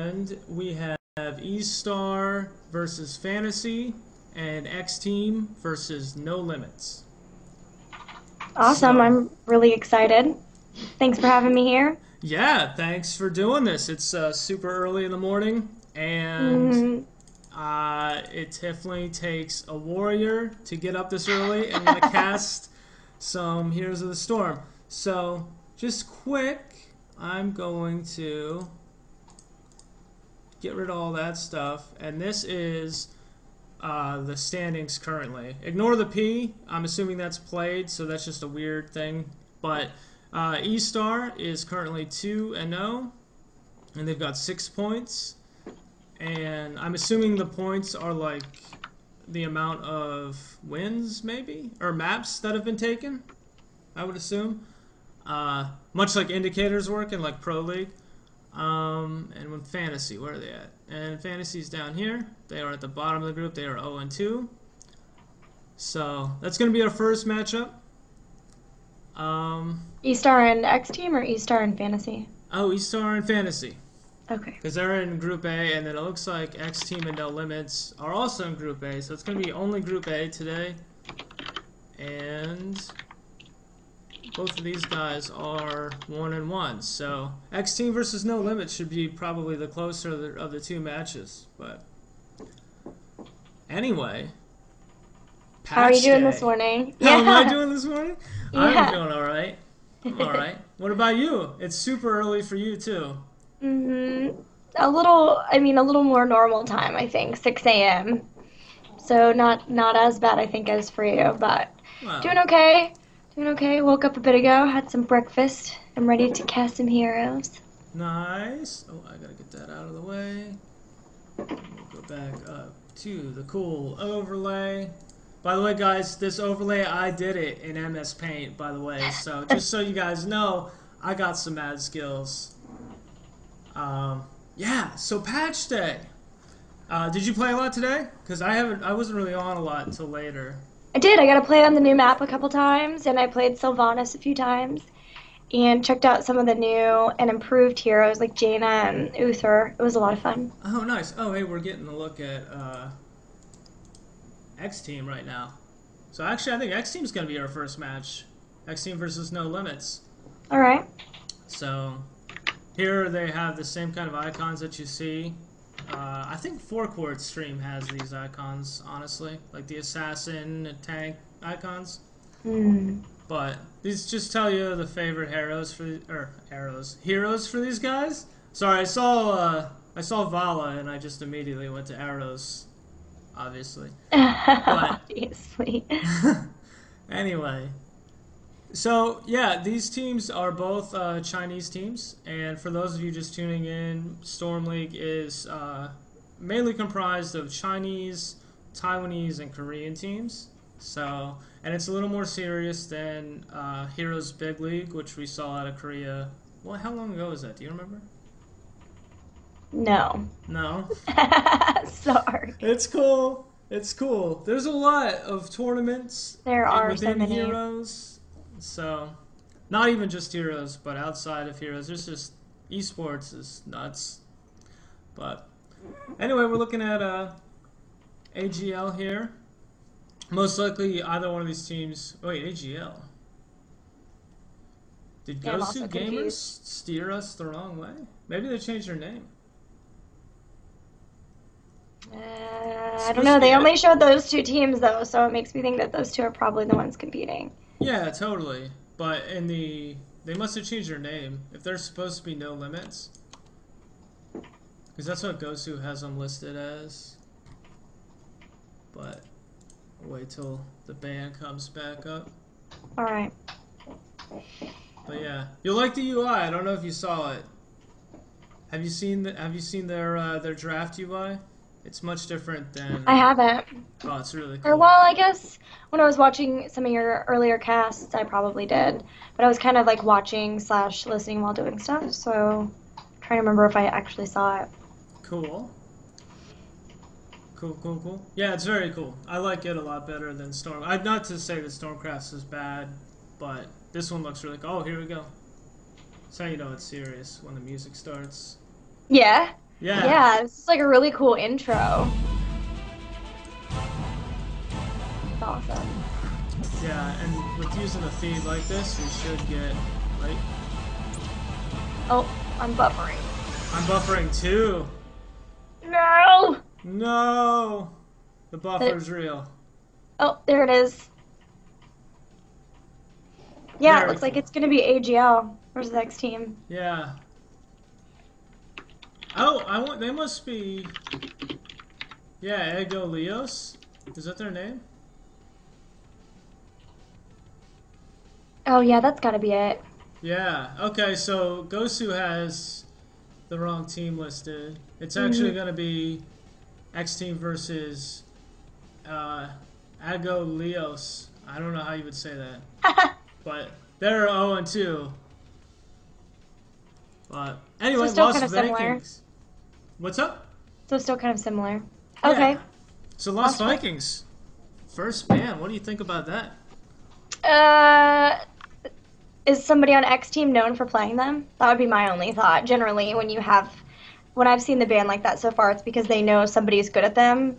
And we have E-Star versus Fantasy and X-Team versus No Limits. Awesome. So, I'm really excited. Thanks for having me here. yeah, thanks for doing this. It's super early in the morning, and Mm, it definitely takes a warrior to get up this early and want to cast some Heroes of the Storm. So, just quick, I'm going to get rid of all that stuff, and this is the standings currently. Ignore the P. I'm assuming that's played, so that's just a weird thing. But E-Star is currently 2-0, and they've got 6 points. And I'm assuming the points are like the amount of wins, maybe? Or maps that have been taken, I would assume. Much like indicators work in like Pro League. And with Fantasy, where are they at? And Fantasy's down here. They are at the bottom of the group. They are 0-2. So that's going to be our first matchup. E-Star and X Team or E-Star and Fantasy? Oh, E-Star and Fantasy. Okay. Because they're in Group A, and then it looks like X Team and No Limits are also in Group A. So it's going to be only Group A today. And both of these guys are 1-1. So X Team versus No Limits should be probably the closer of the two matches. But anyway, How are you patch doing day. this morning? How am I Yeah. doing this morning? Yeah. I'm doing all right. I'm all right. What about you? It's super early for you too. A little more normal time, I think, 6 a.m. So not as bad, I think, as for you, but Well, doing okay. Doing okay. Woke up a bit ago, had some breakfast. I'm ready to cast some heroes. nice. Oh, I gotta get that out of the way. We'll go back up to the cool overlay. By the way, guys, this overlay, I did it in MS Paint, by the way. So just so you guys know, I got some ad skills. Yeah, so patch day. Did you play a lot today? Because I wasn't really on a lot until later. I did. I got to play on the new map a couple times, and I played Sylvanas a few times, and checked out some of the new and improved heroes like Jaina and Uther. It was a lot of fun. Oh, nice. Oh, hey, we're getting a look at X Team right now. So actually, I think X Team's going to be our first match. X Team versus No Limits. All right. So here they have the same kind of icons that you see. I think Four Chord Stream has these icons, honestly, like the assassin and tank icons. But these just tell you the favorite heroes for these guys. Sorry, I saw Vala and I just immediately went to arrows, obviously. But Obviously. anyway. So, yeah, these teams are both Chinese teams, and for those of you just tuning in, Storm League is mainly comprised of Chinese, Taiwanese, and Korean teams. So, and it's a little more serious than Heroes Big League, which we saw out of Korea. Well, how long ago was that? Do you remember? No. No? Sorry. It's cool. It's cool. There's a lot of tournaments There are so within many. Heroes. So, not even just Heroes, but outside of Heroes. There's just esports is nuts. But anyway, we're looking at AGL here. Most likely either one of these teams. Wait, AGL. Did Yeah, I'm Gosu also Gamers confused. steer us the wrong way? Maybe they changed their name. I don't know. They only showed those two teams, though, so it makes me think that those two are probably the ones competing. Yeah, totally. But they must have changed their name if they're supposed to be No Limits, because that's what Gosu has them listed as. But we'll wait till the band comes back up. All right. But yeah, you'll like the UI. I don't know if you saw it. Have you seen their draft UI? It's much different than. I haven't. Oh, it's really Or, cool. well, I guess when I was watching some of your earlier casts, I probably did. But I was kind of like watching / listening while doing stuff, so I'm trying to remember if I actually saw it. Cool. Cool. Yeah, it's very cool. I like it a lot better than Storm. Not to say that Stormcraft is bad, but this one looks really cool. Oh, here we go. That's how you know it's serious when the music starts. Yeah. Yeah. Yeah, this is like a really cool intro. It's awesome. Yeah, and with using a feed like this, we should get, right? Oh, I'm buffering. I'm buffering too. No! No! The The- buffer's real. Oh, there it is. Yeah, it Very looks like cool. it's gonna be AGL versus X Team. Yeah. Oh, they must be, yeah, Ego Leos. Is that their name? Oh yeah, that's gotta be it. Yeah. Okay, so Gosu has the wrong team listed. It's actually Hmm. going to be X Team versus Ago Leos. I don't know how you would say that, but they're 0 and 2. But So anyway, still Las kind of similar. Vikings. What's up? So still kind of similar. Yeah. Okay. So Las Las Vegas. Vikings, first ban. What do you think about that? Uh, is somebody on X Team known for playing them? That would be my only thought. Generally, when I've seen the band like that so far, it's because they know somebody's good at them.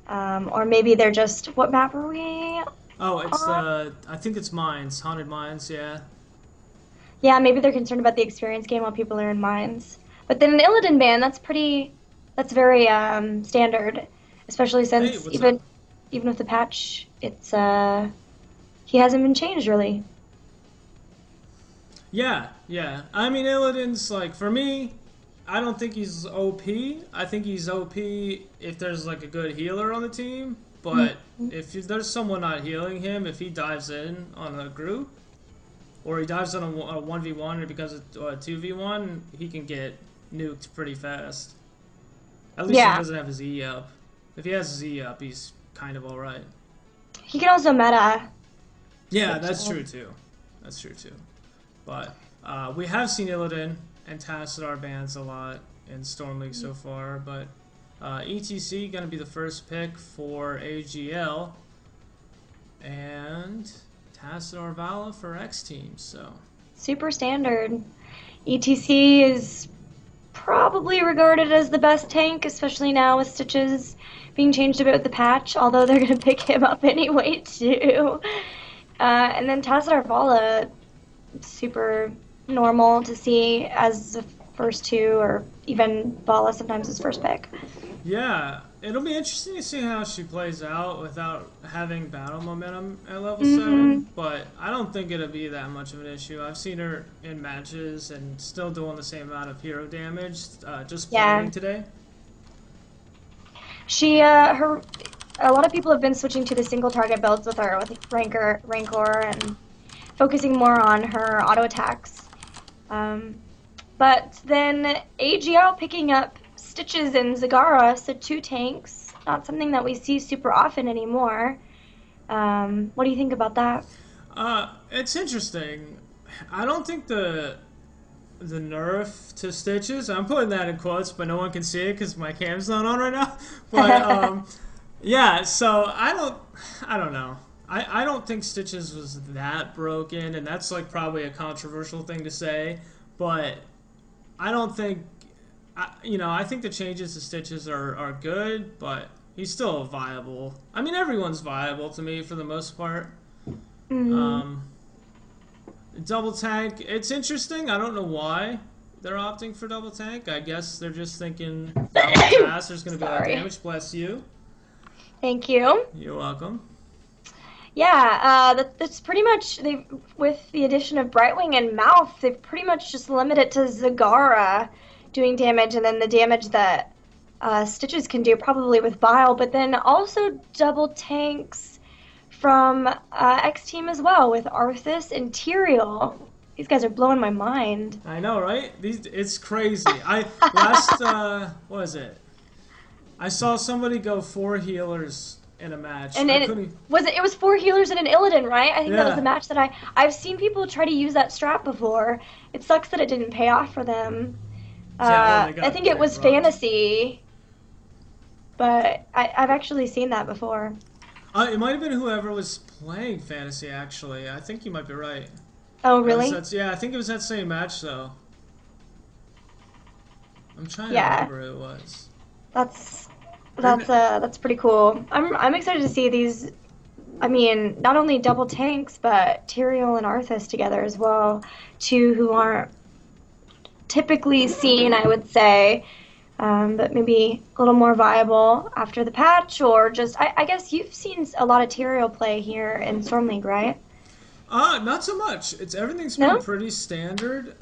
Or maybe they're just, what map are we Oh, it's on? I think it's Mines, Haunted Mines. Yeah. Yeah, maybe they're concerned about the experience game while people are in mines. But then an Illidan ban, that's very standard, especially Hey, since what's up? even with the patch, he hasn't been changed really. Yeah, yeah. I mean, Illidan's like for me. I don't think he's OP. I think he's OP if there's like a good healer on the team. But if there's someone not healing him, if he dives in on a group, or he dives on a 1v1 or because it's a 2v1, he can get nuked pretty fast. At least if he Yeah, doesn't have his E up. If he has his E up, he's kind of alright. he can also meta, Yeah, which that's true too. That's true too. But we have seen Illidan and Tassadar bans a lot in Storm League so far, but ETC going to be the first pick for AGL, and Tassadar Vala for X Team, so... super standard. ETC is probably regarded as the best tank, especially now with Stitches being changed a bit with the patch, although they're going to pick him up anyway, too. And then Tazar Vala, super normal to see as the first two, or even Vala sometimes his first pick. Yeah, it'll be interesting to see how she plays out without having battle momentum at level Mm-hmm. 7, but I don't think it'll be that much of an issue. I've seen her in matches and still doing the same amount of hero damage, just Yeah. playing today. A lot of people have been switching to the single target builds with her, with Rancor, and focusing more on her auto attacks. Um, but then AGL picking up Stitches and Zagara, so two tanks, not something that we see super often anymore. What do you think about that? It's interesting. I don't think the nerf to Stitches, I'm putting that in quotes, but no one can see it because my cam's not on right now. But yeah, so I don't know. I don't think Stitches was that broken, and that's like probably a controversial thing to say, but I don't think, I think the changes to Stitches are good, but he's still viable. I mean, everyone's viable to me for the most part. Mm, Um, Double tank, it's interesting. I don't know why they're opting for double tank. I guess they're just thinking Valor Pass, there's going to be a lot of sorry. damage. Bless you. Thank you. You're welcome. Yeah, that's pretty much they. With the addition of Brightwing and Mouth, they've pretty much just limited it to Zagara doing damage, and then the damage that Stitches can do probably with Bile, but then also double tanks from X Team as well with Arthas and Tyrael. These guys are blowing my mind. I know, right? It's crazy. I last what was it? I saw somebody go 4 healers in a match. And I it couldn't. was 4 healers and an Illidan, right? I think that was the Yeah. match that I've seen people try to use that strat before. It sucks that it didn't pay off for them. Yeah. Well, they I got think it was rocked. fantasy, but I've actually seen that before. It might have been whoever was playing fantasy. Actually, I think you might be right. Oh, really? Yeah, I think it was that same match though. I'm trying to Yeah. remember who it was. That's pretty cool. I'm excited to see these. I mean, not only double tanks, but Tyrael and Arthas together as well. Two who aren't typically seen, I would say, but maybe a little more viable after the patch, or just I guess you've seen a lot of Tyrael play here in Storm League, right? Not so much. Everything's No? been pretty standard.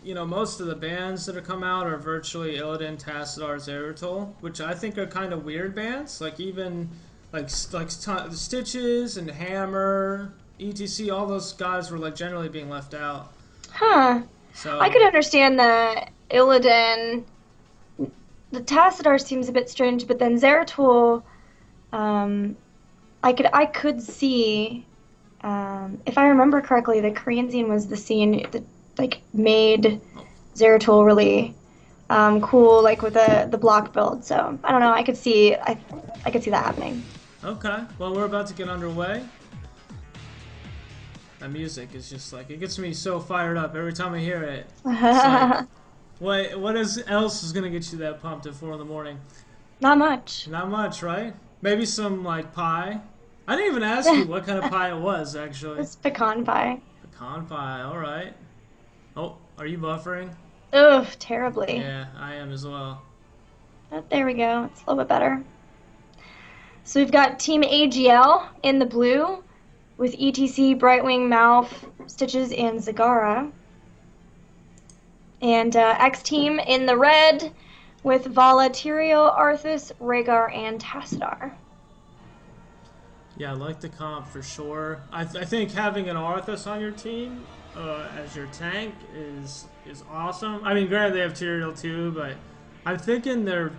You know, most of the bans that have come out are virtually Illidan, Tassadar, Zeratul, which I think are kind of weird bans. Like even like Stitches and Hammer, etc. All those guys were like generally being left out. Huh. So I could understand that Illidan, the Tassadar seems a bit strange, but then Zeratul, I could see, if I remember correctly, the Korean scene was the scene that like made Zeratul really cool, like with the block build. So I don't know. I could see that happening. Okay. Well, we're about to get underway. That music is just like, it gets me so fired up every time I hear it. It's like, what else is gonna get you that pumped at 4 in the morning? Not much. Not much, right? Maybe some like pie. I didn't even ask you what kind of pie it was, actually. It's pecan pie. Pecan pie. All right. Oh, are you buffering? Ugh, terribly. Yeah, I am as well. Oh, there we go. It's a little bit better. So we've got Team AGL in the blue with ETC, Brightwing, Malf, Stitches, and Zagara. And X Team in the red with Vala, Tyrael, Arthas, Rhaegar, and Tassadar. Yeah, I like the comp for sure. I think having an Arthas on your team as your tank is awesome. I mean, granted they have Tyrael too, but I'm thinking they're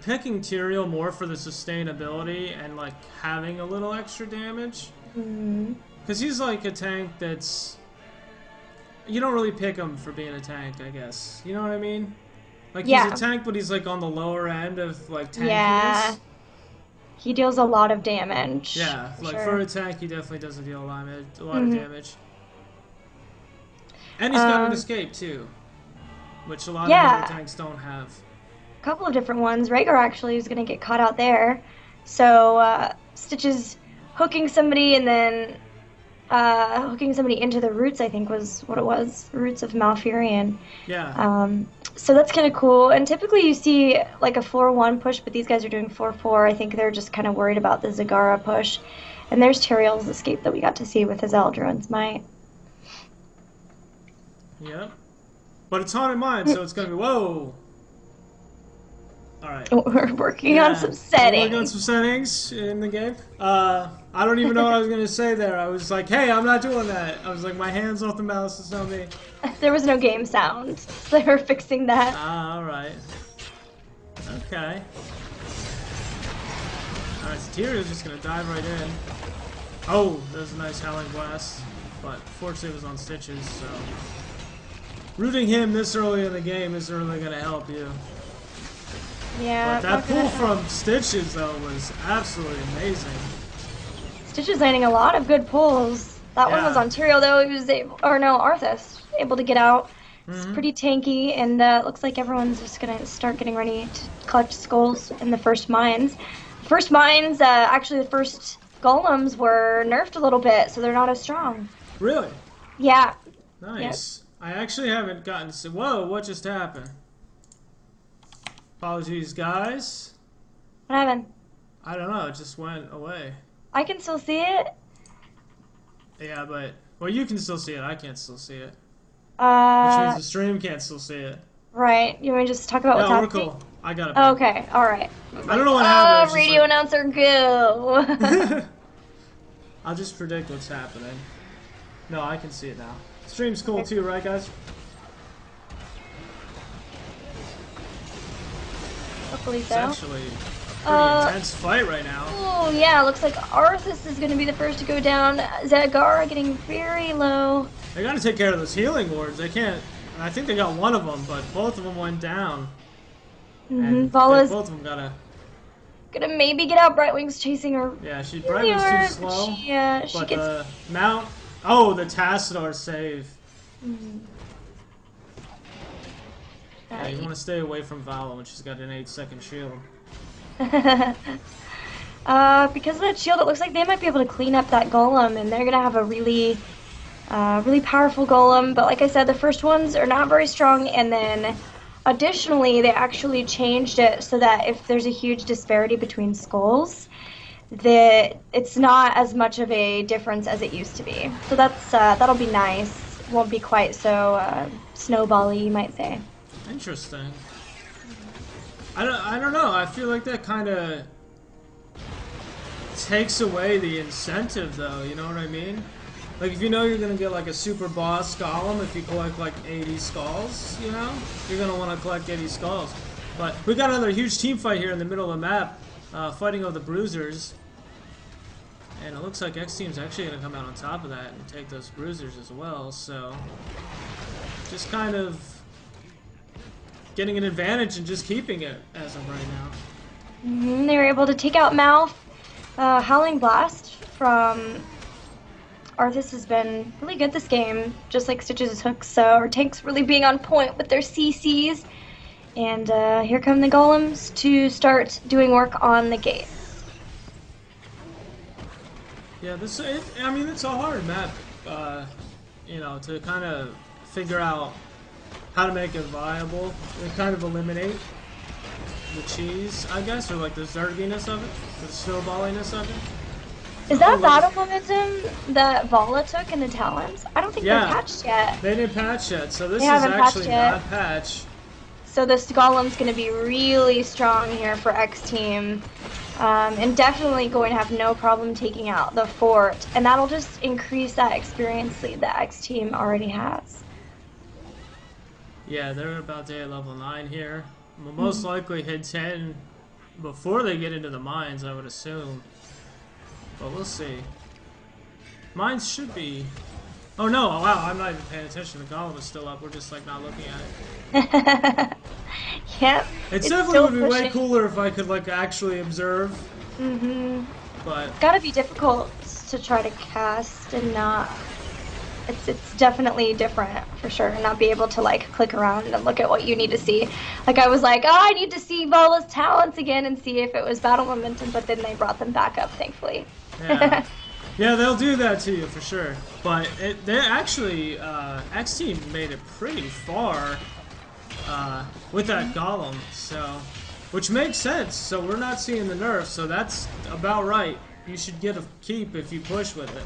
picking Tyrael more for the sustainability and like having a little extra damage. Because he's like a tank that's, you don't really pick him for being a tank, I guess. You know what I mean? Like he's a tank, but he's like on the lower end of like tankiness. Yeah. He deals a lot of damage. Yeah, like sure. for a tank, he definitely doesn't deal a lot of damage. And he's got an escape too, which a lot of other tanks don't have. A couple of different ones. Rhaegar actually is going to get caught out there. So Stitches hooking somebody and then hooking somebody into the roots, I think was what it was. Roots of Malfurion. Yeah. So that's kind of cool. And typically you see like a 4-1 push, but these guys are doing 4-4. I think they're just kind of worried about the Zagara push. And there's Tyrael's escape that we got to see with his Eldrin's Might. Yep. But it's haunted mine, so it's going to be, whoa! Alright. We're working on some settings. We're working on some settings in the game. I don't even know what I was going to say there. I was like, hey, I'm not doing that. I was like, my hand's off the mouse, it's not me. There was no game sound, so they were fixing that. Ah, alright. Okay. Alright, so Tyrion's just going to dive right in. Oh, there's a nice Howling Blast. But fortunately it was on Stitches, so... Rooting him this early in the game isn't really going to help you. Yeah. But that pull from Stitches, though, was absolutely amazing. Stitches landing a lot of good pulls. That one was on Tyrael, though. He was Arthas able to get out. It's pretty tanky, and it looks like everyone's just going to start getting ready to collect skulls in the first mines. First mines, actually the first golems were nerfed a little bit, so they're not as strong. Really? Yeah. Nice. Yep. I actually haven't gotten to see... Whoa, what just happened? Apologies, guys. What happened? I don't know, it just went away. I can still see it. Yeah, but... Well, you can still see it, I can't still see it. Which means the stream can't still see it. Right. You want me to just talk about what's happening? We're cool. I got it. Okay, alright. I don't know what happened. Radio announcer, go! I'll just predict what's happening. No, I can see it now. Stream's cool too, right, guys? Hopefully so. It's actually a pretty intense fight right now. Oh, yeah. Looks like Arthas is going to be the first to go down. Zagara getting very low. They got to take care of those healing wards. They can't... I think they got one of them, but both of them went down. And Vala's both of them gotta... Gonna maybe get out. Brightwing's chasing her. Yeah, Brightwing's too slow. She but gets... the mount... Oh, the Tassadar save. Yeah, Yeah, you want to stay away from Vala when she's got an 8-second shield. Because of that shield, it looks like they might be able to clean up that golem, and they're gonna have a really, really powerful golem. But like I said, the first ones are not very strong, and then additionally, they actually changed it so that if there's a huge disparity between skulls, that it's not as much of a difference as it used to be. So that'll be nice. Won't be quite so snowbally, you might say. Interesting. I don't know. I feel like that kind of takes away the incentive, though. You know what I mean? Like, if you know you're gonna get like a super boss golem if you collect like 80 skulls, you know, you're gonna want to collect 80 skulls. But we got another huge team fight here in the middle of the map, fighting over the bruisers. And it looks like X Team's actually going to come out on top of that and take those bruisers as well, so just kind of getting an advantage and just keeping it as of right now. They were able to take out Mouth. Howling Blast from Arthas has been really good this game, just like Stitch's hooks, so our tanks really being on point with their CCs. And here come the golems to start doing work on the gate. Yeah, I mean, it's a hard map, you know, to kind of figure out how to make it viable and kind of eliminate the cheese, I guess, or like the zerginess of it, the snowballiness of it. Is that battle momentum that Vala took in the Talons? I don't think they're patched yet. They didn't patch yet, so this is actually not patched. So this golem's going to be really strong here for X Team. And definitely going to have no problem taking out the fort, and that'll just increase that experience lead that X Team already has. Yeah, they're about to hit level 9 here. Will most likely hit 10 before they get into the mines, I would assume. But we'll see. Mines should be... Oh no, wow, I'm not even paying attention. The golem is still up. We're just like not looking at it. Yep. It definitely would be way cooler if I could like actually observe. But it's gotta be difficult to try to cast and not. It's definitely different for sure. Not be able to like click around and look at what you need to see. Like I was like, oh, I need to see Vala's talents again and see if it was battle momentum, but then they brought them back up, thankfully. Yeah. Yeah, they'll do that to you for sure. But they actually, X Team made it pretty far with that golem, so, which makes sense. So we're not seeing the nerf, so that's about right. You should get a keep if you push with it,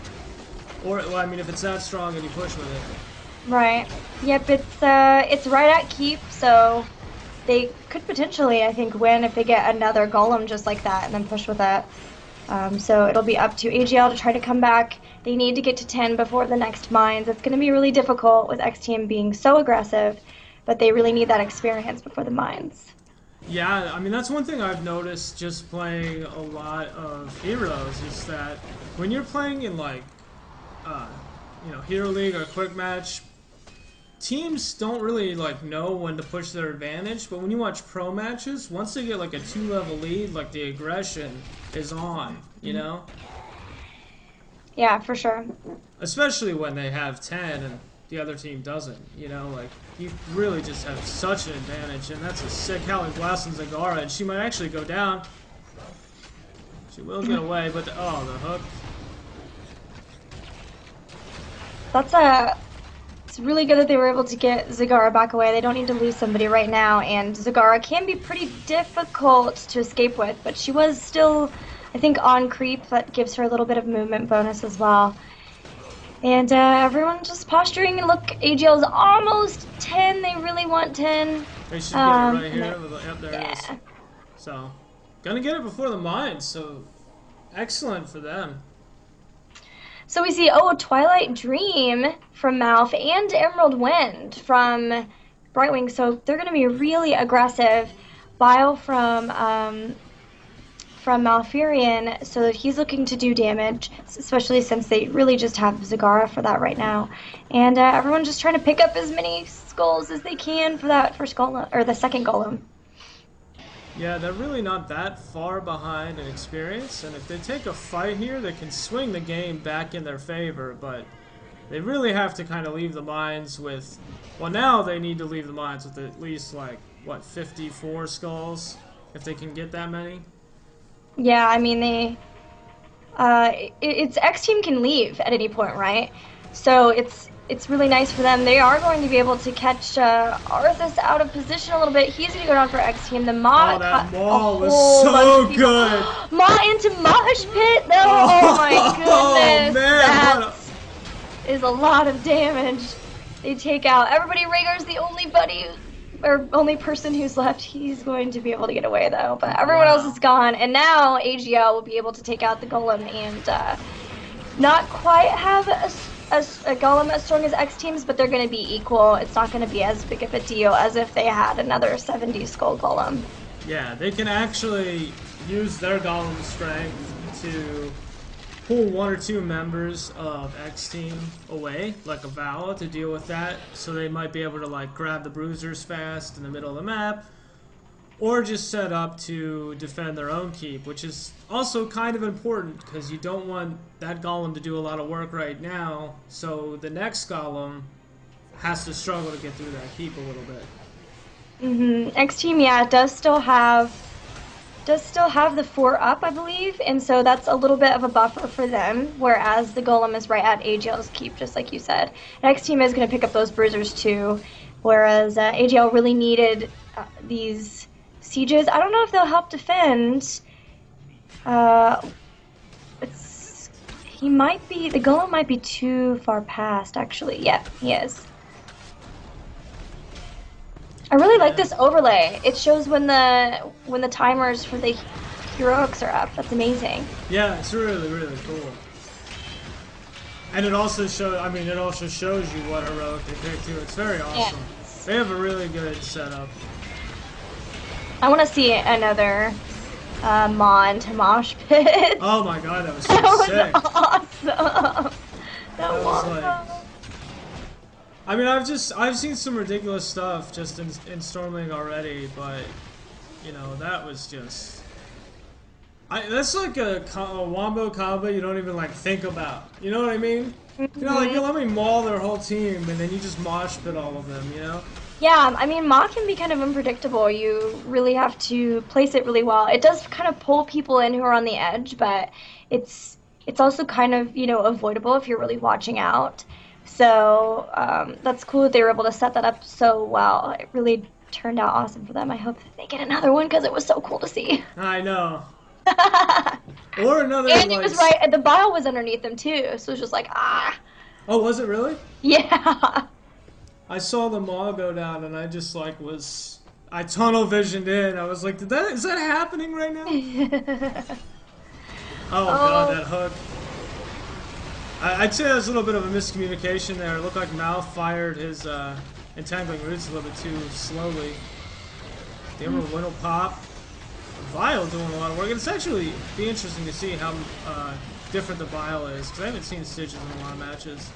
or well, I mean, if it's that strong and you push with it. Right. Yep. It's right at keep, so they could potentially, I think, win if they get another golem just like that and then push with it. So it'll be up to AGL to try to come back. They need to get to 10 before the next mines. It's going to be really difficult with X Team being so aggressive, but they really need that experience before the mines. Yeah, I mean, that's one thing I've noticed just playing a lot of Heroes is that when you're playing in like, you know, Hero League or Quick Match, teams don't really like know when to push their advantage, but when you watch pro matches, once they get like a 2-level lead, like the aggression is on, you know? Yeah, for sure. Especially when they have 10 and the other team doesn't, you know? Like, you really just have such an advantage, and that's a sick Howling Blast on Zagara, and she might actually go down. She will get away, but the hook. It's really good that they were able to get Zagara back away. They don't need to lose somebody right now, and Zagara can be pretty difficult to escape with, but she was still, I think, on creep. That gives her a little bit of movement bonus as well. And everyone just posturing, and look, AGL's almost 10. They really want 10. They should get it right here. Yep, there it is. So, gonna get it before the mines, so excellent for them. So we see, Twilight Dream from Mouth and Emerald Wind from Brightwing. So they're going to be really aggressive. Bile from Malfurion, so that he's looking to do damage, especially since they really just have Zagara for that right now. And everyone's just trying to pick up as many skulls as they can for that first golem, or the second golem. Yeah, they're really not that far behind in experience, and if they take a fight here, they can swing the game back in their favor, but They really have to kind of leave the mines with... Well, now they need to leave the mines with at least, like, what, 54 skulls? If they can get that many? Yeah, I mean, it's X team can leave at any point, right? So it's really nice for them. They are going to be able to catch Arthas out of position a little bit. He's going to go down for X team. The Maw. Oh, that Maw was so good. Maw into Mosh Pit, though. Oh my goodness. Oh man, that is a lot of damage. They take out everybody. Rhaegar's the only person who's left. He's going to be able to get away though, but everyone else is gone. And now AGL will be able to take out the Golem and not quite have a Golem as strong as X teams, but they're going to be equal. It's not going to be as big of a deal as if they had another 70 skull Golem. Yeah, they can actually use their Golem strength to pull 1 or 2 members of X team away, like a Vala, to deal with that. So they might be able to like grab the bruisers fast in the middle of the map, or just set up to defend their own keep, which is also kind of important because you don't want that Golem to do a lot of work right now, so the next Golem has to struggle to get through that keep a little bit. X team, yeah, does still have the 4 up, I believe, and so that's a little bit of a buffer for them, whereas the Golem is right at AGL's keep, just like you said. X team is going to pick up those bruisers too, whereas AGL really needed these sieges. I don't know if they'll help defend. The Golem might be too far past, actually. Yeah, he is. I really like this overlay. It shows when the timers for the heroics are up. That's amazing. Yeah, it's really, really cool. And it also shows you what heroic they pick too. It's very awesome. Yes. They have a really good setup. I want to see another Mon to Mosh Pit. Oh my god, that was so sick. Awesome. That was like, I mean, I've seen some ridiculous stuff just in Storm League already, but you know, that was just that's like a wombo combo you don't even like think about. You know what I mean? You know, like you let me maul their whole team and then you just mosh pit all of them. You know? Yeah, I mean, Maw can be kind of unpredictable. You really have to place it really well. It does kind of pull people in who are on the edge, but it's also kind of, you know, avoidable if you're really watching out. So that's cool that they were able to set that up so well. It really turned out awesome for them. I hope that they get another one because it was so cool to see. I know. Or another. And it was right. The bile was underneath them too, so it was just like Oh, was it really? Yeah. I saw the Maw go down, and I just like I tunnel visioned in. I was like, is that happening right now? Oh god, that hook. I'd say there's a little bit of a miscommunication there. It looked like Mouth fired his entangling roots a little bit too slowly. The Emerald Wind will pop. Vile doing a lot of work. It's actually be interesting to see how different the Vile is, because I haven't seen Stitches in a lot of matches.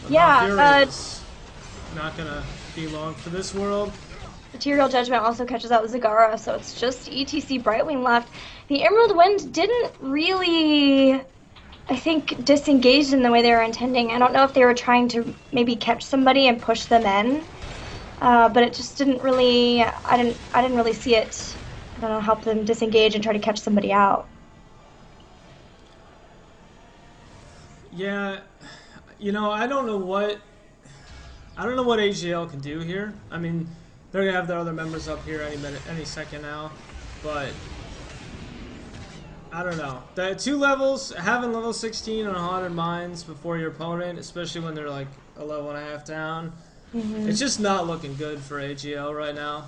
But yeah, is not gonna be long for this world. Material Judgment also catches out Zagara, so it's just ETC Brightwing left. The Emerald Wind didn't really, I think, disengage in the way they were intending. I don't know if they were trying to maybe catch somebody and push them in, but it just didn't really. I didn't really see it. I don't know, help them disengage and try to catch somebody out. Yeah, you know, I don't know what AGL can do here. I mean, they're gonna have their other members up here any second now, but I don't know. The 2 levels, having level 16 on Haunted Mines before your opponent, especially when they're like a level and a half down, it's just not looking good for AGL right now.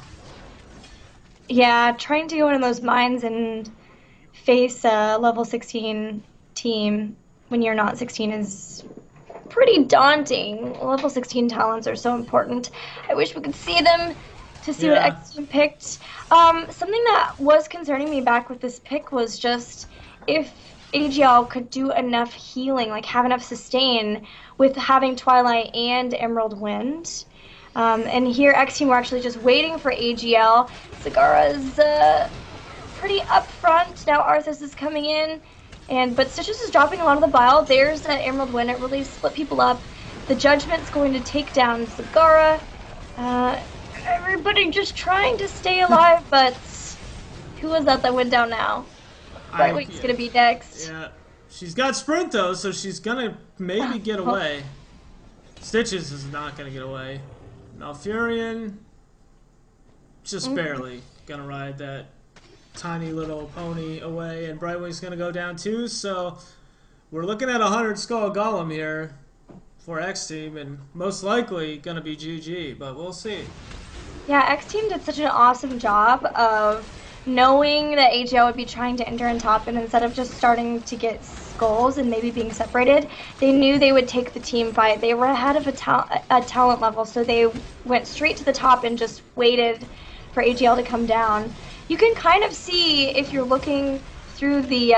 Yeah, trying to go into those mines and face a level 16 team when you're not 16 is pretty daunting. Level 16 talents are so important. I wish we could see them to see what X team picked. Something that was concerning me back with this pick was just if AGL could do enough healing, like have enough sustain with having Twilight and Emerald Wind. And here X team were actually just waiting for AGL. Zagara's pretty up front. Now Arthas is coming in. But Stitches is dropping a lot of the bile. There's that Emerald Wind. It really split people up. The Judgment's going to take down Zagara. Everybody just trying to stay alive, but who was that went down now? Brightwing's gonna be next. Yeah. She's got Sprint though, so she's gonna maybe get away. Stitches is not gonna get away. Malfurion, just barely gonna ride that tiny little pony away, and Brightwing's gonna go down too, so we're looking at 100 Skull Golem here for X Team, and most likely gonna be GG, but we'll see. Yeah, X Team did such an awesome job of knowing that AGL would be trying to enter in top, and instead of just starting to get skulls and maybe being separated, they knew they would take the team fight. They were ahead of a talent level, so they went straight to the top and just waited for AGL to come down. You can kind of see if you're looking through the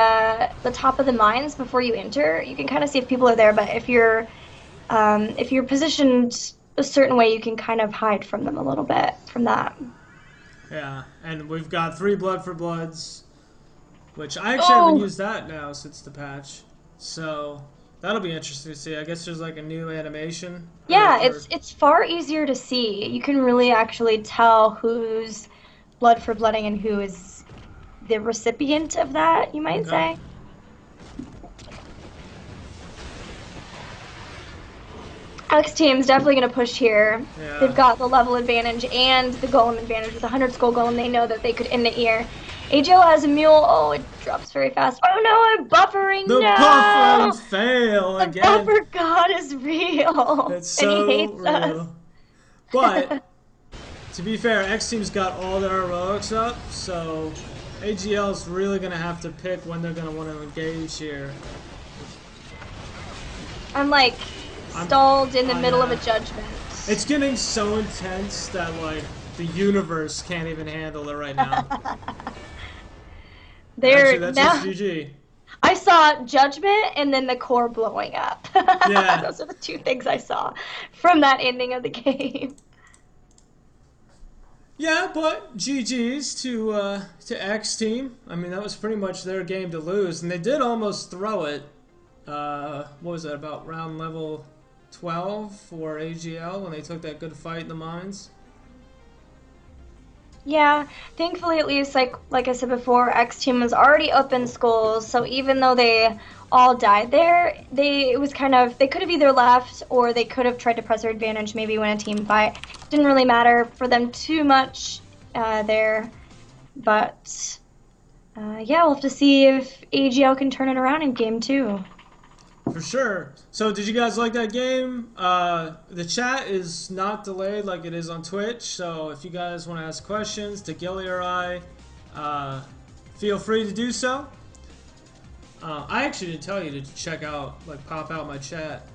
top of the mines before you enter. You can kind of see if people are there, but if you're positioned a certain way, you can kind of hide from them a little bit from that. Yeah, and we've got 3 Blood for Bloods, which I actually haven't used that now since the patch, so that'll be interesting to see. I guess there's like a new animation. Yeah, it's far easier to see. You can really actually tell who's blood for blooding and who is the recipient of that, you might say. X Team's definitely going to push here. Yeah. They've got the level advantage and the golem advantage. With a 100 skull golem, they know that they could end the ear. AGL has a mule. Oh, it drops very fast. Oh no, I'm buffering. The buffering fail again. The buffer god is real. It's so and he hates real. Us. But to be fair, X Team's got all their heroics up, so AGL's really going to have to pick when they're going to want to engage here. I'm like stalled in the middle of a judgment. It's getting so intense that like the universe can't even handle it right now. Actually, that's just GG. I saw judgment and then the core blowing up. Yeah. Those are the 2 things I saw from that ending of the game. Yeah, but GG's to X Team. I mean, that was pretty much their game to lose, and they did almost throw it. What was that, about round level 12 for AGL when they took that good fight in the mines? Yeah, thankfully at least, like I said before, X Team was already up in skulls, so even though they all died there, it was kind of, they could have either left or they could have tried to press their advantage, maybe win a team fight. Didn't really matter for them too much there, but yeah, we'll have to see if AGL can turn it around in game 2. For sure. So did you guys like that game? The chat is not delayed like it is on Twitch, so if you guys want to ask questions to Gilly or I, feel free to do so. I actually didn't tell you to check out, like pop out my chat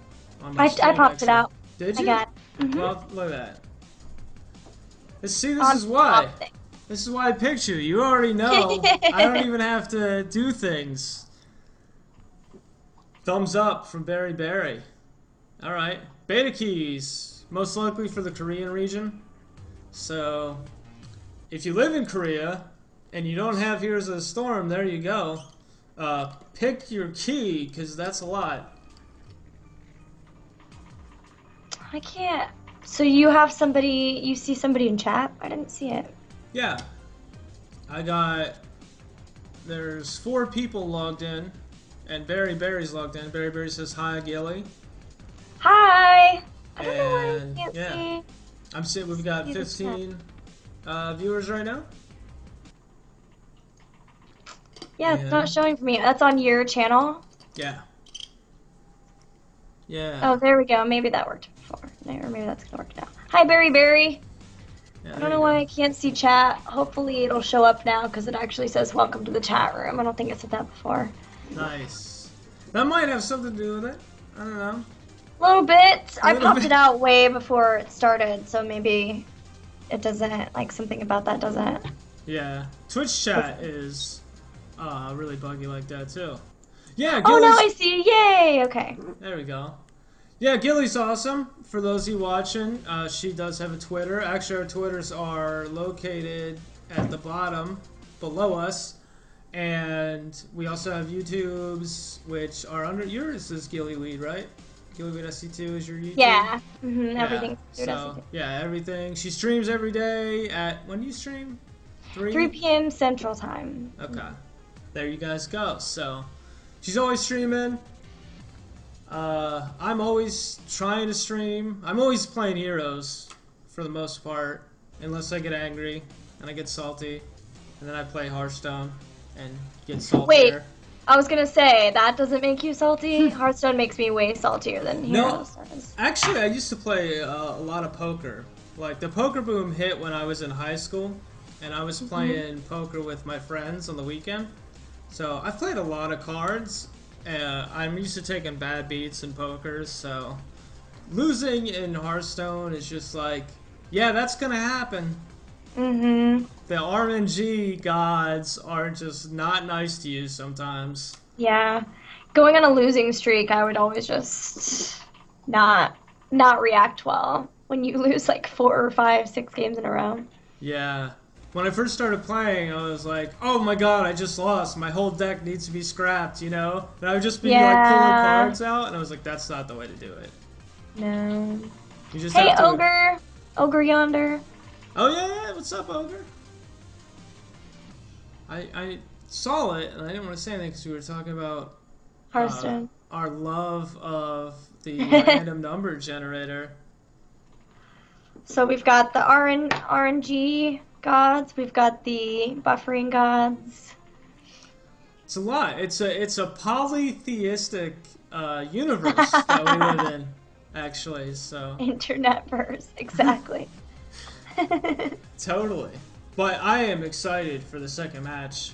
on my stream, I popped it out. Did you? I got it. Well, look at that. See, this is why. This is why I picked you. You already know. I don't even have to do things. Thumbs up from Berry Berry. Alright. Beta keys. Most likely for the Korean region. So, if you live in Korea and you don't have Heroes of the Storm, there you go. Pick your key, because that's a lot. I can't. So you have somebody, you see somebody in chat? I didn't see it. Yeah. There's 4 people logged in. And Berry Berry's logged in. Berry Berry says hi, Gilly. Hi. I don't know why I can't see. I'm seeing we've got 15 viewers right now. Yeah, it's not showing for me. That's on your channel. Yeah. Yeah. Oh, there we go. Maybe that worked before. Or maybe that's gonna work now. Hi, Berry Berry. Yeah, I don't know why I can't see chat. Hopefully it'll show up now because it actually says welcome to the chat room. I don't think it said that before. Nice. That might have something to do with it. I don't know. A little bit. I popped it out way before it started, so maybe it doesn't, like something about that doesn't. Yeah. Twitch chat is really buggy like that too. Yeah. Oh, now I see. Yay. Okay. There we go. Yeah, Gilly's awesome. For those of you watching, she does have a Twitter. Actually, our Twitters are located at the bottom below us. And we also have YouTubes, which are under yours is GillyweedSc, right? GillyweedSc2 is your YouTube? Yeah. Yeah. Everything's So, yeah, everything. She streams every day at, when do you stream? 3 p.m. Central Time. Okay. There you guys go. So, she's always streaming. I'm always trying to stream. I'm always playing heroes, for the most part. Unless I get angry, and I get salty. And then I play Hearthstone, and get saltier. Wait. I was gonna say, that doesn't make you salty? Hearthstone makes me way saltier than Heroes does. Actually, I used to play a lot of poker. Like, the poker boom hit when I was in high school, and I was playing poker with my friends on the weekend. So, I played a lot of cards. I'm used to taking bad beats in poker, so losing in Hearthstone is just like, yeah, that's gonna happen. The RNG gods are just not nice to you sometimes. Yeah. Going on a losing streak, I would always just not react well when you lose like 4 or 5, 6 games in a row. Yeah. When I first started playing, I was like, oh my god, I just lost. My whole deck needs to be scrapped, you know? And I would just be like pulling cards out, and I was like, that's not the way to do it. No. You just hey, have to... Ogre! Ogre yonder. Oh, yeah, what's up, Ogre? I saw it, and I didn't want to say anything because we were talking about Hearthstone. Our love of the random number generator. So we've got the RNG gods, we've got the buffering gods. It's a lot. It's a polytheistic universe that we live in, actually. So Internetverse, exactly. Totally. But I am excited for the second match.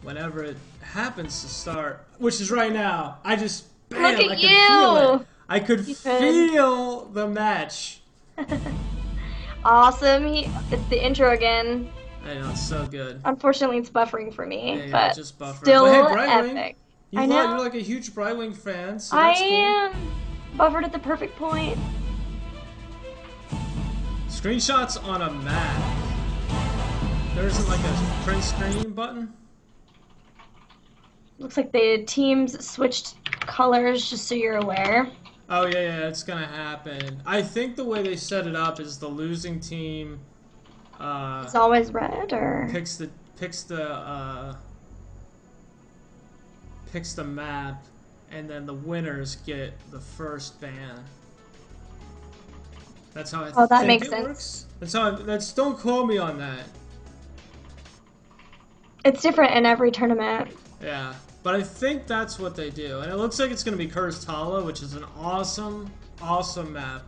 Whenever it happens to start, which is right now. I just bam, Look at I could feel it. I could You feel the match. Awesome. It's the intro again. I know, it's so good. Unfortunately, it's buffering for me, Yeah, but just buffering. still But hey, Brightwing, epic. You I know. You're like a huge Brightwing fan, so I that's cool. am buffered at the perfect point. Screenshots on a map. There isn't like a print screen button? Looks like the teams switched colors, just so you're aware. Oh yeah, it's gonna happen. I think the way they set it up is the losing team It's always red, or picks the map, and then the winners get the first ban. That's how I think that makes it sense. works. That's how. Don't quote me on that. it's different in every tournament. Yeah, but I think that's what they do, and it looks like it's gonna be Cursed Hollow, which is an awesome map.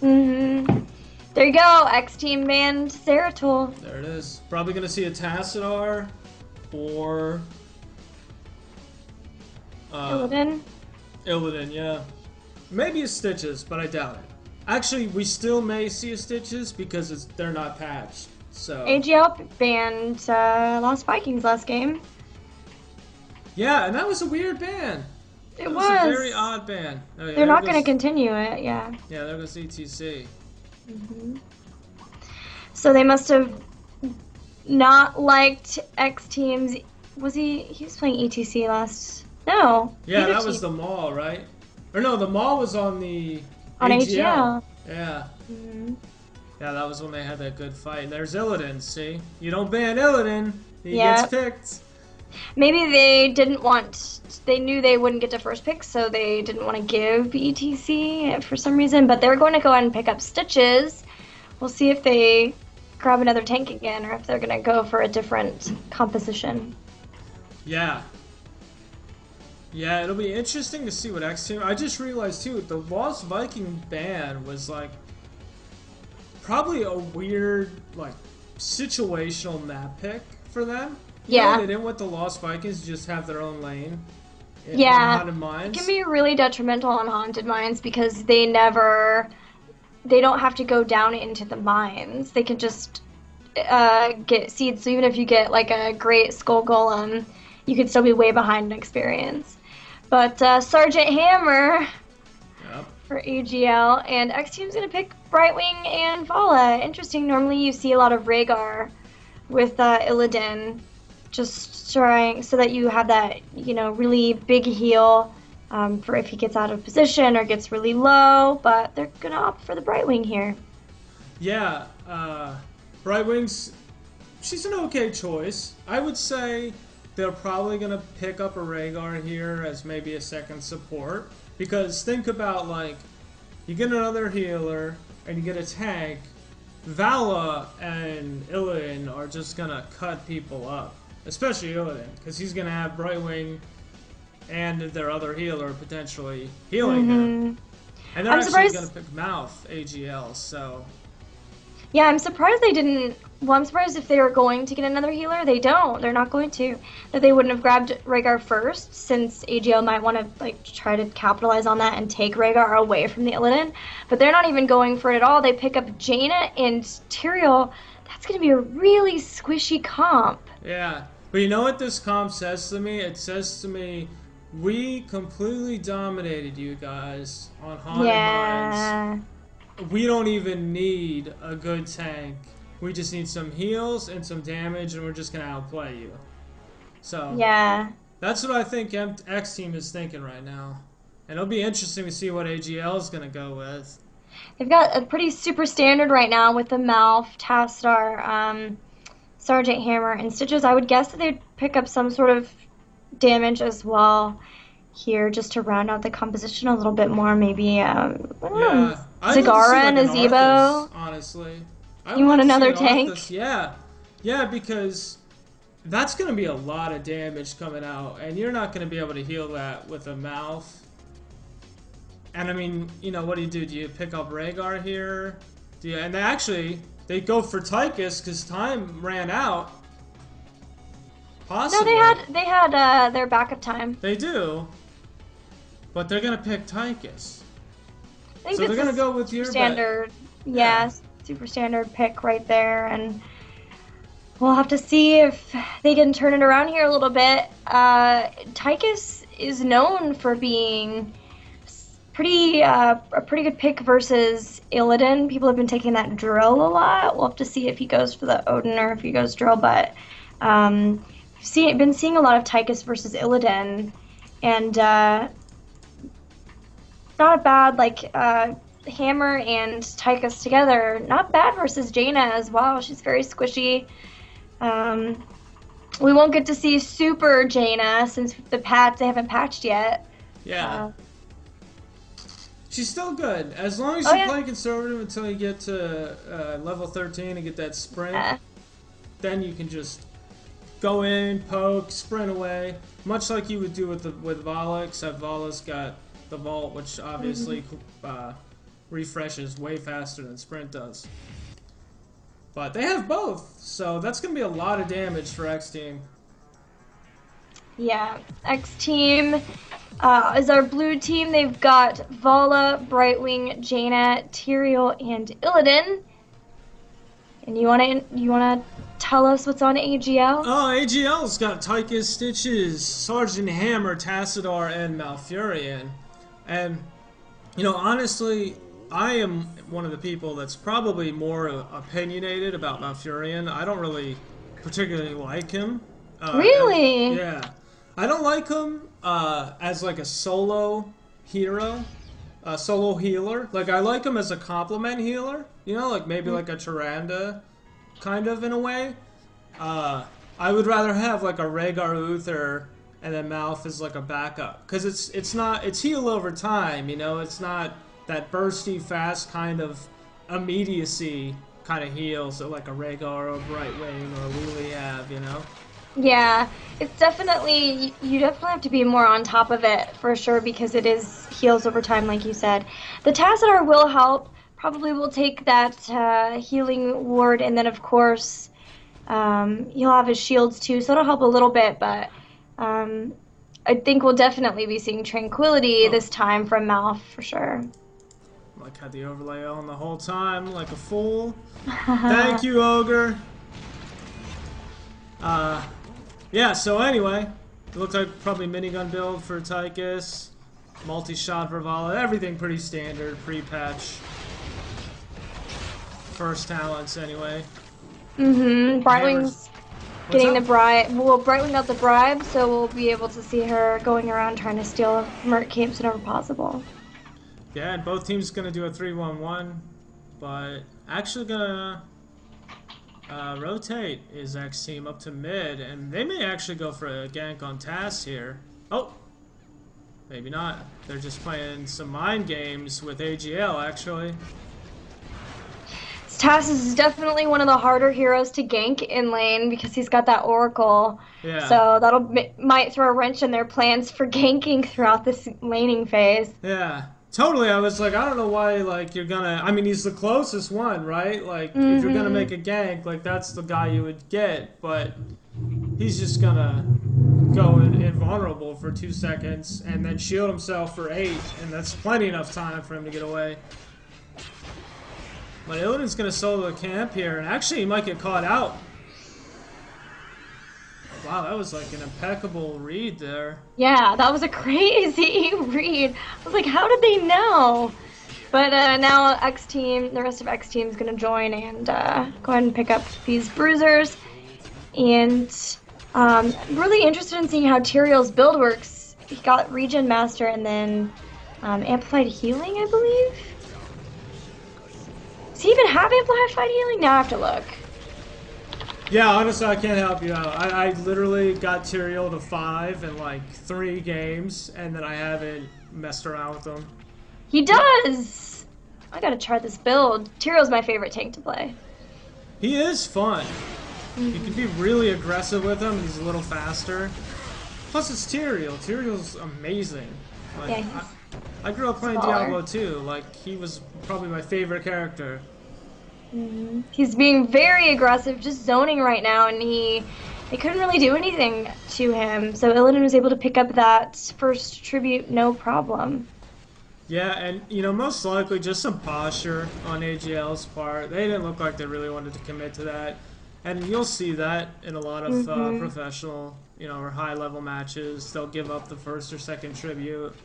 There you go. X team banned Zeratul. There it is. Probably gonna see a Tassadar or Illidan. Illidan, yeah. Maybe a Stitches, but I doubt it. Actually, we still may see a Stitches because they're not patched. So AGL banned Lost Vikings last game. yeah, and that was a weird ban. It was a very odd ban. Oh, yeah, They're not going to continue it, yeah. Yeah, there goes ETC. So they must have not liked X teams. He was playing ETC last? No. Yeah, that was the mall, right? Or no, the mall was on the on AGL. Yeah. Yeah, that was when they had that good fight. And there's Illidan, see? You don't ban Illidan, he gets picked. Maybe they knew they wouldn't get to first pick, so they didn't want to give ETC for some reason, but they're going to go ahead and pick up Stitches. We'll see if they grab another tank again, or if they're going to go for a different composition. Yeah. Yeah, it'll be interesting to see what X Team... I just realized, too, the Lost Viking ban was, like, probably a weird, like, situational map pick for them. Yeah. They didn't want the Lost Vikings to just have their own lane. Yeah. Haunted Mines. It can be really detrimental on Haunted Mines because they don't have to go down into the mines. They can just get seeds. So even if you get, like, a great Skull Golem, you could still be way behind in experience. But Sergeant Hammer for AGL, and X Team's going to pick Brightwing and Vala. Interesting, normally you see a lot of Rhaegar with Illidan. just trying so that you have that, you know, really big heal for if he gets out of position or gets really low. But they're gonna opt for the Brightwing here. Yeah, Brightwing's, she's an okay choice. I would say they're probably going to pick up a Rhaegar here as maybe a second support. Because think about, like, you get another healer and you get a tank. Vala and Illidan are just going to cut people up. Especially Illidan, because he's going to have Brightwing and their other healer potentially healing him. And they're actually going to pick Mouth AGL, so... Yeah, I'm surprised they didn't... Well, I'm surprised if they were going to get another healer. They don't. They're not going to. That they wouldn't have grabbed Rhaegar first, since AGL might want to like try to capitalize on that and take Rhaegar away from the Illidan. But they're not even going for it at all. They pick up Jaina and Tyrael. That's going to be a really squishy comp. Yeah. But you know what this comp says to me? It says to me, we completely dominated you guys on Haunted Mines. We don't even need a good tank. We just need some heals and some damage, and we're just going to outplay you. So, yeah, that's what I think X Team is thinking right now. And it'll be interesting to see what AGL is going to go with. They've got a pretty super standard right now with the Malf, Tastar, Sergeant Hammer, and Stitches. I would guess that they'd pick up some sort of damage as well here, just to round out the composition a little bit more. Maybe, I don't know, Zagara and Azebo. Honestly. You want another tank? Yeah. Yeah, because that's going to be a lot of damage coming out, and you're not going to be able to heal that with a Mouth. And I mean, you know, what do? Do you pick up Rhaegar here? Do you, and they go for Tychus because time ran out. Possibly. No, they had their backup time. They do. But they're going to pick Tychus. I think so they're going to go with your standard. Yeah. Super standard pick right there, and we'll have to see if they can turn it around here a little bit. Tychus is known for being a pretty good pick versus Illidan. People have been taking that drill a lot. We'll have to see if he goes for the Odin or if he goes drill, but been seeing a lot of Tychus versus Illidan, and not a bad Hammer and Tychus together, not bad versus Jaina as well. She's very squishy. We won't get to see Super Jaina since they haven't patched yet. Yeah. She's still good. As long as you play conservative until you get to level 13 and get that sprint, then you can just go in, poke, sprint away. Much like you would do with Vala, except Vala's got the Vault, which obviously... refreshes way faster than Sprint does. But they have both, so that's going to be a lot of damage for X Team. Yeah, X Team is our blue team. They've got Vala, Brightwing, Jaina, Tyrael, and Illidan. And you wanna tell us what's on AGL? Oh, AGL's got Tychus, Stitches, Sergeant Hammer, Tassadar, and Malfurion. And, you know, honestly, I am one of the people that's probably more opinionated about Malfurion. I don't really particularly like him. Really? Yeah. I don't like him as like a solo hero, a solo healer. Like, I like him as a complement healer, you know, like maybe like a Tyrande, kind of, in a way. I would rather have like a Rhaegar Uther and then Mouth as like a backup. Because it's heal over time, you know, it's not that bursty, fast kind of immediacy kind of heal, so like a Rhaegar or Brightwing or Lily have, you know? Yeah, it's definitely, you definitely have to be more on top of it for sure, because it is heals over time, like you said. The Tassadar will help, probably will take that healing ward, and then of course he'll have his shields too, so it'll help a little bit, but I think we'll definitely be seeing Tranquility this time from Mouth for sure. Like, had the overlay on the whole time, like a fool. Thank you, Ogre. Yeah, so anyway, it looks like probably minigun build for Tychus, multi-shot for Vala, everything pretty standard, pre-patch. First talents, anyway. Brightwing's What's getting the up? bribe. Well, Brightwing got the bribe, so we'll be able to see her going around trying to steal Merc capes whenever possible. Yeah, and both teams gonna do a 3-1-1, but actually gonna rotate his X team up to mid, and they may actually go for a gank on Tass here. Oh, maybe not. They're just playing some mind games with AGL actually. Tass is definitely one of the harder heroes to gank in lane because he's got that Oracle. Yeah. So that'll might throw a wrench in their plans for ganking throughout this laning phase. Yeah. Totally, I was like, I don't know why, like, you're gonna... I mean, he's the closest one, right? Like, if you're gonna make a gank, like, that's the guy you would get, but he's just gonna go invulnerable for 2 seconds and then shield himself for 8, and that's plenty enough time for him to get away. But Illidan's gonna solo the camp here, and actually he might get caught out. Wow, that was like an impeccable read there. Yeah, that was a crazy read. I was like, how did they know? But now X team, the rest of X team is gonna join and go ahead and pick up these bruisers. And really interested in seeing how Tyrael's build works. He got Regen Master and then Amplified Healing, I believe. Does he even have Amplified Healing? Now I have to look. Yeah, honestly, I can't help you out. I literally got Tyrael to 5 in like 3 games, and then I haven't messed around with him. He does! I gotta try this build. Tyrael's my favorite tank to play. He is fun. You can be really aggressive with him, he's a little faster. Plus, it's Tyrael. Tyrael's amazing. Like, Yeah, I grew up playing smaller. Diablo 2. Like, he was probably my favorite character. He's being very aggressive, just zoning right now, and they couldn't really do anything to him. So Illidan was able to pick up that first tribute, no problem. Yeah, and, you know, most likely just some posture on AGL's part. They didn't look like they really wanted to commit to that. And you'll see that in a lot of professional, you know, or high-level matches. They'll give up the first or second tribute.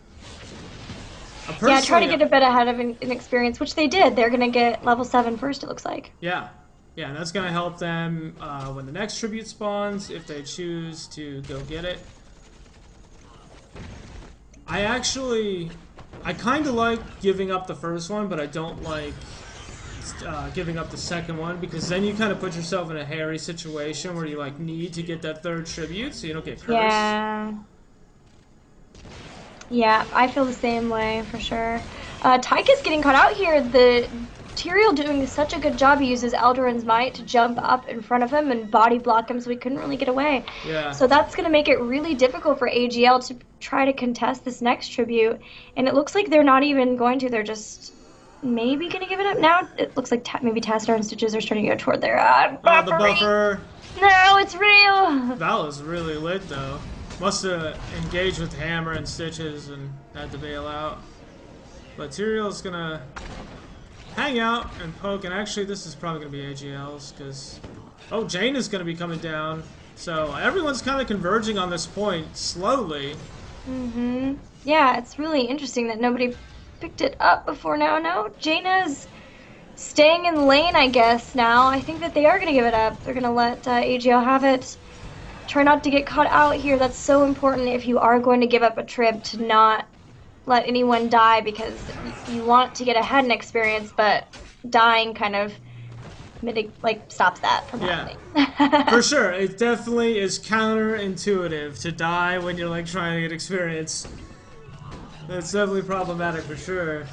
Yeah, try to get a bit ahead of an experience, which they did. They're going to get level 7 first, it looks like. Yeah. Yeah, and that's going to help them when the next tribute spawns, if they choose to go get it. I kind of like giving up the first one, but I don't like giving up the second one, because then you kind of put yourself in a hairy situation where you like need to get that third tribute so you don't get cursed. Yeah. Yeah, I feel the same way, for sure. Tyka's getting caught out here. The Tyrael doing such a good job. He uses Eldarin's Might to jump up in front of him and body block him so he couldn't really get away. Yeah. So that's going to make it really difficult for AGL to try to contest this next tribute. And it looks like they're not even going to. They're just maybe going to give it up now. It looks like maybe Tassadar and Stitches are starting to go toward their the buffer. No, it's real. That was really lit, though. Must have engaged with Hammer and Stitches and had to bail out. But Tyrael's gonna hang out and poke, and actually this is probably gonna be AGL's, because... Oh, Jane is gonna be coming down. So everyone's kind of converging on this point, slowly. Yeah, it's really interesting that nobody picked it up before now. No, Jaina's staying in lane, I guess, now. I think that they are gonna give it up. They're gonna let AGL have it. Try not to get caught out here. That's so important if you are going to give up a trip, to not let anyone die, because you want to get ahead in experience, but dying kind of stops that from happening. For sure. It definitely is counterintuitive to die when you're like trying to get experience. That's definitely problematic for sure.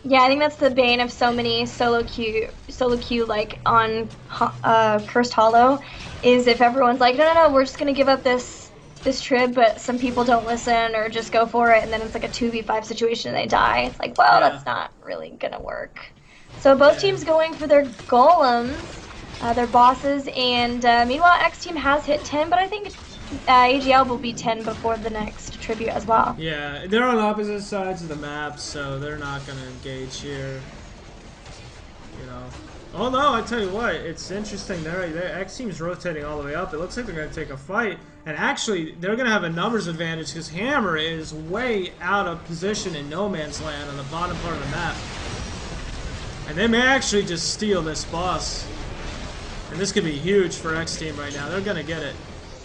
Yeah, I think that's the bane of so many solo queue like on Cursed Hollow, is if everyone's like, no, we're just gonna give up this trib, but some people don't listen or just go for it, and then it's like a 2v5 situation and they die. It's like, well, that's not really gonna work. So both teams going for their golems, their bosses, and meanwhile X team has hit 10, but I think AGL will be 10 before the next tribute as well. Yeah, they're on opposite sides of the map, so they're not going to engage here. You know. Oh no, I tell you what, it's interesting. X team's rotating all the way up. It looks like they're going to take a fight. And actually, they're going to have a numbers advantage because Hammer is way out of position in no man's land on the bottom part of the map. And they may actually just steal this boss. And this could be huge for X Team right now. They're gonna get it.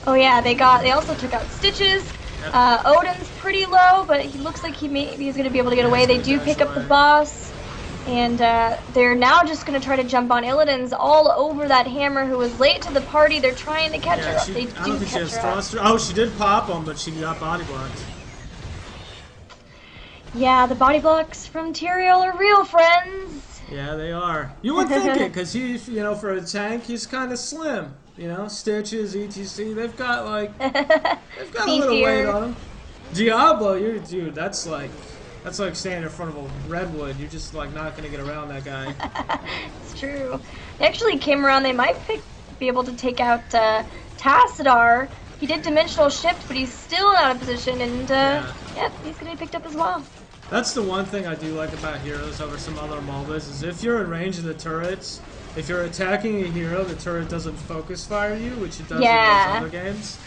Oh yeah, they also took out Stitches. Yep. Odin's pretty low, but he looks like he's going to be able to get away. They do pick up the boss, and they're now just going to try to jump on Illidan's all over that hammer who was late to the party. They're trying to catch her up. They I don't think she has thruster. Oh, she did pop him, but she got body blocked. Yeah, the body blocks from Tyrael are real, friends. Yeah, they are. You would think it, because he's, you know, for a tank, he's kind of slim. You know, Stitches, ETC, they've got like, they've got a little weight on them. Diablo, dude, that's like standing in front of a redwood. You're just like not gonna get around that guy. It's true. They actually came around. They might be able to take out Tassadar. He did dimensional shift, but he's still out of position, and yeah, he's gonna be picked up as well. That's the one thing I do like about heroes over some other MOBAs, is if you're in range of the turrets, if you're attacking a hero, the turret doesn't focus fire you, which it does in those other games.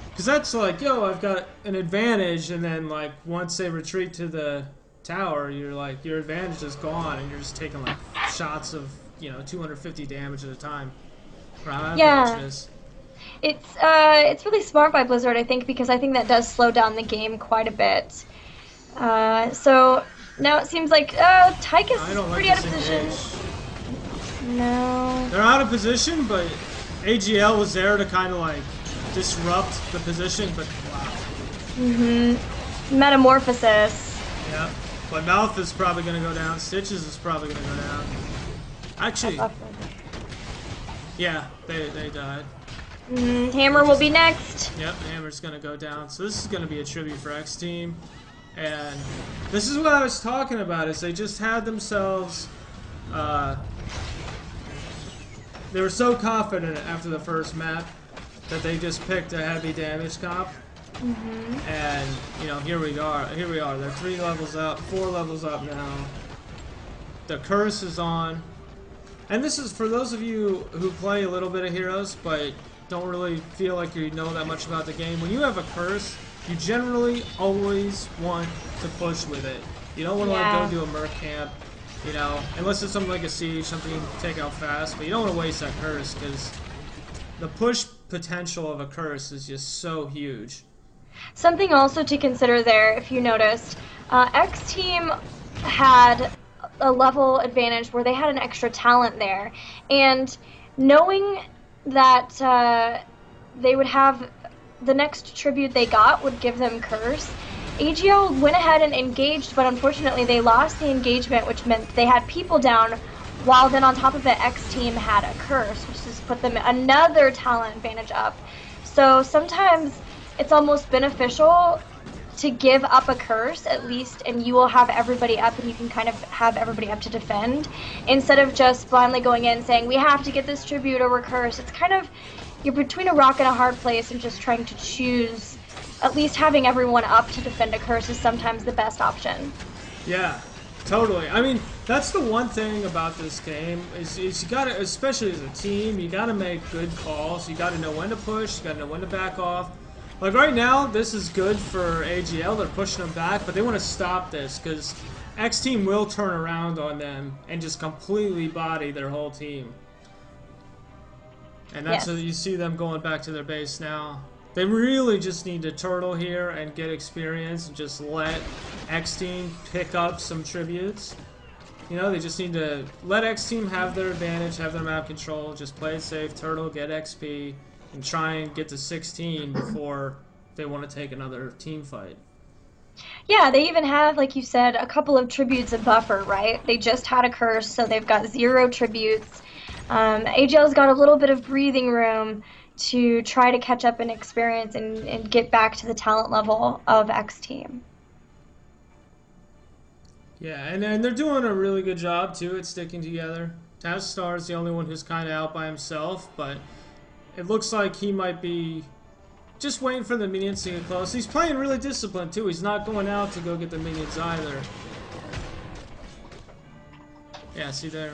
Because that's like, yo, I've got an advantage, and then like once they retreat to the tower, you're like, your advantage is gone, and you're just taking like shots of, you know, 250 damage at a time. Yeah. It's really smart by Blizzard, I think, because I think that does slow down the game quite a bit. So now it seems like Tychus is pretty out of position. No. They're out of position, but AGL was there to kind of like disrupt the position, but wow. Metamorphosis. Yeah. But Mouth is probably going to go down. Stitches is probably going to go down. Actually, yeah, they died. Hammer will be next. Yep, Hammer's gonna go down. So this is gonna be a tribute for X Team, and this is what I was talking about. Is they just had themselves. They were so confident after the first map that they just picked a heavy damage comp. And you know, here we are. They're 3 levels up, 4 levels up now. The curse is on, and this is for those of you who play a little bit of heroes, but don't really feel like you know that much about the game. When you have a curse, you generally always want to push with it. You don't want to like, go to a merc camp, you know, unless it's something like a siege, something you can take out fast, but you don't want to waste that curse, because the push potential of a curse is just so huge. Something also to consider there, if you noticed, X Team had a level advantage where they had an extra talent there, and knowing that they would have the next tribute they got would give them curse, AGL went ahead and engaged, but unfortunately they lost the engagement, which meant they had people down, while then on top of it X Team had a curse, which just put them another talent advantage up. So sometimes it's almost beneficial to give up a curse at least, and you will have everybody up, and you can kind of have everybody up to defend, instead of just blindly going in saying we have to get this tribute over curse. It's kind of, you're between a rock and a hard place, and just trying to choose. At least having everyone up to defend a curse is sometimes the best option. Yeah, totally. I mean, that's the one thing about this game is you gotta, especially as a team, you gotta make good calls. You gotta know when to push, you gotta know when to back off. Like right now, this is good for AGL. They're pushing them back, but they want to stop this because X Team will turn around on them and just completely body their whole team. And that's you see them going back to their base now. They really just need to turtle here and get experience and just let X Team pick up some tributes. You know, they just need to let X Team have their advantage, have their map control, just play it safe, turtle, get XP, and try and get to 16 before they want to take another team fight. Yeah, they even have, like you said, a couple of tributes of buffer, right? They just had a curse, so they've got 0 tributes. AGL's got a little bit of breathing room to try to catch up in experience and get back to the talent level of X Team. Yeah, and they're doing a really good job, too, at sticking together. Tastar's the only one who's kind of out by himself, but it looks like he might be just waiting for the minions to get close. He's playing really disciplined, too. He's not going out to go get the minions either. Yeah, see there?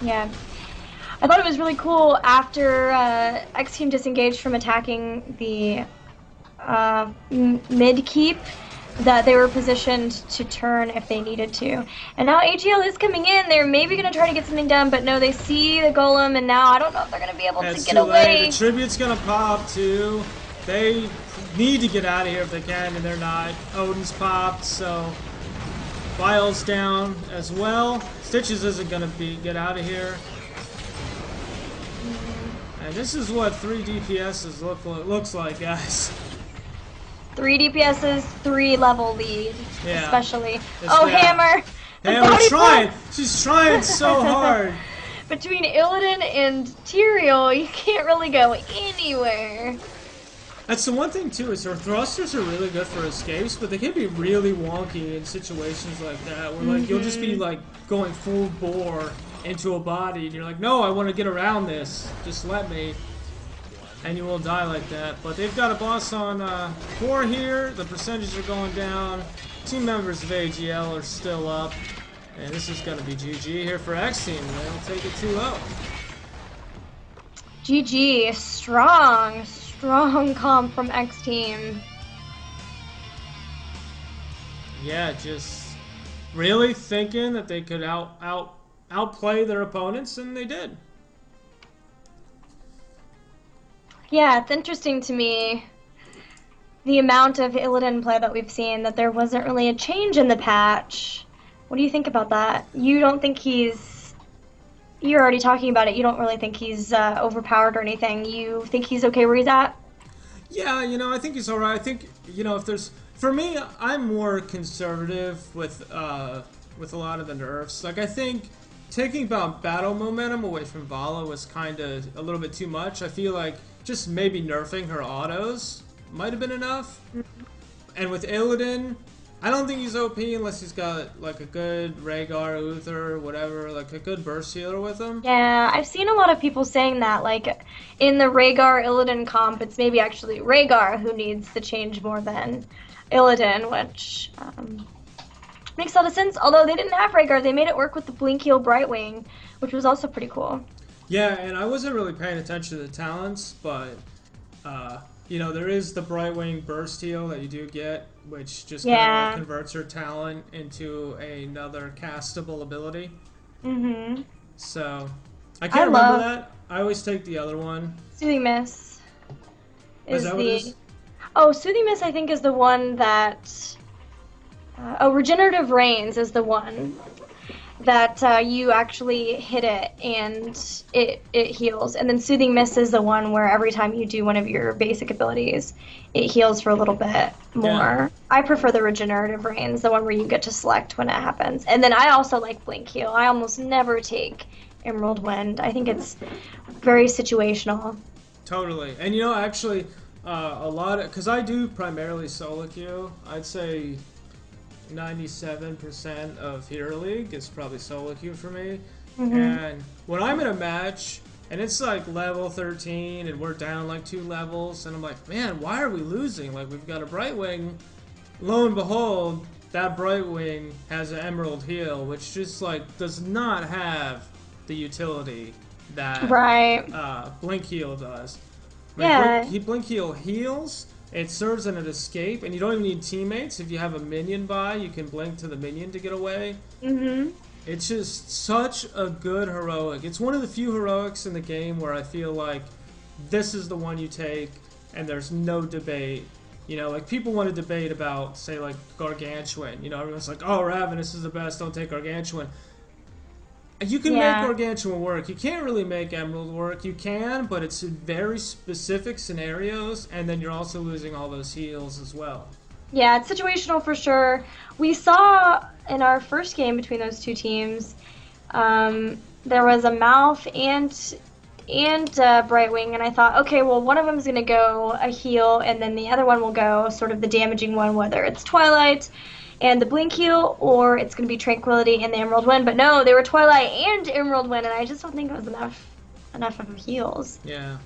Yeah. I thought it was really cool after X Team disengaged from attacking the mid-keep. that they were positioned to turn if they needed to. And now AGL is coming in. They're maybe going to try to get something done, but no, they see the golem, and now I don't know if they're going to be able to get away. The tribute's going to pop, too. They need to get out of here if they can, and they're not. Odin's popped, so Vile's down as well. Stitches isn't going to get out of here. And this is what 3 DPSs looks like, guys. 3 DPSs, 3 level lead, especially. Hammer! Hammer's trying! She's trying so hard! Between Illidan and Tyrael, you can't really go anywhere. That's the one thing, too, is her thrusters are really good for escapes, but they can be really wonky in situations like that, where, like, you'll just be, like, going full bore into a body, and you're like, no, I want to get around this. Just let me. And you will die like that. But they've got a boss on 4 here. The percentages are going down. Team members of AGL are still up. And this is going to be GG here for X Team. They'll take it 2-0. GG. Strong comp from X Team. Yeah, just really thinking that they could outplay their opponents, and they did. Yeah, it's interesting to me, the amount of Illidan play that we've seen, that there wasn't really a change in the patch. What do you think about that? You don't think you're already talking about it, you don't really think he's overpowered or anything. You think he's okay where he's at? Yeah, you know, I think he's alright. I think, you know, if there's... For me, I'm more conservative with a lot of the nerfs. Like, I think taking battle momentum away from Vala was kind of a little bit too much. I feel like just maybe nerfing her autos might have been enough. And with Illidan, I don't think he's OP unless he's got like a good Rhaegar, Uther, whatever, like a good burst healer with him. Yeah, I've seen a lot of people saying that, like in the Rhaegar Illidan comp, it's maybe actually Rhaegar who needs the change more than Illidan, which makes a lot of sense. Although they didn't have Rhaegar, they made it work with the Blink Heal Brightwing, which was also pretty cool. Yeah, and I wasn't really paying attention to the talents, but you know, there is the Brightwing burst heal that you do get, which just kind of like converts her talent into another castable ability. Mm-hmm. So, I can't remember that. I always take the other one. Soothing Mist Is that what it is? Oh, Soothing Mist I think is the one that... Regenerative Rains is the one that you actually hit it and it heals. And then Soothing Mist is the one where every time you do one of your basic abilities, it heals for a little bit more. Yeah. I prefer the Regenerative Rains, the one where you get to select when it happens. And then I also like Blink Heal. I almost never take Emerald Wind. I think it's very situational. Totally. And you know, actually, a lot of... Because I do primarily solo queue. I'd say 97% of Hero League is probably solo queue for me. Mm-hmm. And when I'm in a match and it's like level 13 and we're down like 2 levels and I'm like, man, why are we losing? Like, we've got a Brightwing. Lo and behold, that Brightwing has an Emerald Heal, which just like does not have the utility that Blink Heal does. Blink Heal heals. It serves as an escape, and you don't even need teammates. If you have a minion by, you can blink to the minion to get away. Mm-hmm. It's just such a good heroic. It's one of the few heroics in the game where I feel like this is the one you take, and there's no debate. You know, like people want to debate about, say, like Gargantuan. You know, everyone's like, oh, Ravenous is the best, don't take Gargantuan. You can make Gargantuan work. You can't really make Emerald work. You can, but it's in very specific scenarios, and then you're also losing all those heals as well. Yeah, it's situational for sure. We saw in our first game between those two teams, there was a Mouth and Brightwing, and I thought, okay, well, one of them is going to go a heal, and then the other one will go sort of the damaging one, whether it's Twilight and the Blink Heal, or it's going to be Tranquility and the Emerald Wind. But no, they were Twilight and Emerald Wind, and I just don't think it was enough of heals. Yeah.